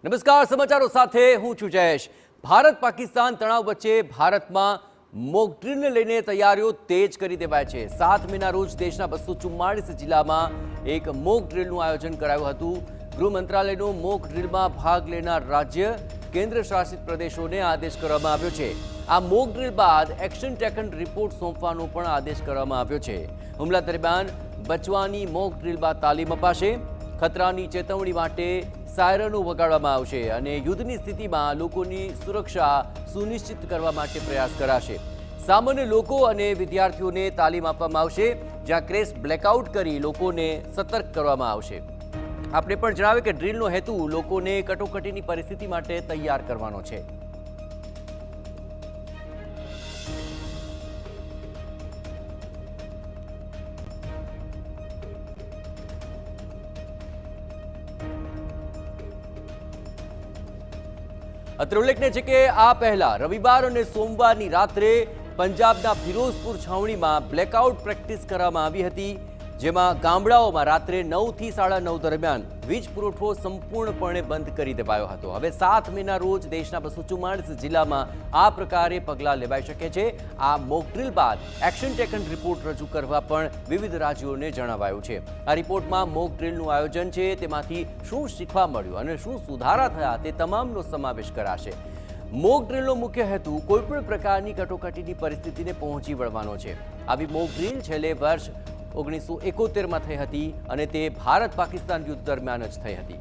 નમસ્કાર, સમાચારો સાથે હું છું જયેશ। ભારત પાકિસ્તાન તણાવ વચ્ચે ભારતમાં મોક ડ્રીલને લઈને તૈયારીઓ તેજ કરી દેવાય છે। 7 મેના રોજ દેશના 244 જિલ્લામાં એક મોક ડ્રીલનું આયોજન કરાયું હતું। ગૃહ મંત્રાલયનો મોક ડ્રીલમાં ભાગ લેનાર રાજ્ય કેન્દ્ર શાસિત પ્રદેશોને આદેશ કરવામાં આવ્યો છે। આ મોક ડ્રીલ બાદ એક્શન ટેકન રિપોર્ટ સોંપવાનો પણ આદેશ કરવામાં આવ્યો છે। હુમલા દરમિયાન બચવાની મોક ડ્રીલ બાદ તાલીમ અપાશે। ખતરાની ચેતવણી માટે સાયરનો વગાડવામાં આવશે અને યુદ્ધની સ્થિતિમાં લોકોની સુરક્ષા સુનિશ્ચિત કરવા માટે પ્રયાસ કરાશે। સામાન્ય લોકો અને વિદ્યાર્થીઓને તાલીમ આપવામાં આવશે, જ્યાં ક્રેશ બ્લેકઆઉટ કરી લોકોને સતર્ક કરવામાં આવશે। આપણે પણ જણાવ્યું કે ડ્રીલનો હેતુ લોકોને કટોકટીની પરિસ્થિતિ માટે તૈયાર કરવાનો છે। અત્રે ઉલ્લેખનીય છે કે આ પહેલા રવિવાર અને સોમવારની રાત્રે પંજાબના ફિરોઝપુર છાવણીમાં બ્લેકઆઉટ પ્રેક્ટિસ કરવામાં આવી હતી, જેમાં ગામડાઓમાં રાત્રે 9 થી 9:30 દરમિયાન વીજ પુરવઠો સંપૂર્ણપણે બંધ કરી દેવાયો હતો। હવે 7 મેના રોજ દેશના 244 જિલ્લામાં આ પ્રકારે પગલાં લેવાઈ શકે છે। આ મોક ડ્રીલ બાદ એક્શન ટેકન રિપોર્ટ રજૂ કરવા પણ વિવિધ રાજ્યોને જણાવાયું છે। આ રિપોર્ટમાં મોક ડ્રીલનું આયોજન છે, તેમાંથી શું શીખવા મળ્યું અને શું સુધારા થયા તે તમામનો સમાવેશ કરાશે। મોક ડ્રીલનો મુખ્ય હેતુ કોઈપણ પ્રકારની કટોકટીની પરિસ્થિતિને પહોંચી વળવાનો છે। આવી મોક ડ્રીલ છેલ્લે વર્ષ 1971માં થઈ હતી અને તે ભારત પાકિસ્તાન યુદ્ધ દરમિયાન જ થઈ હતી।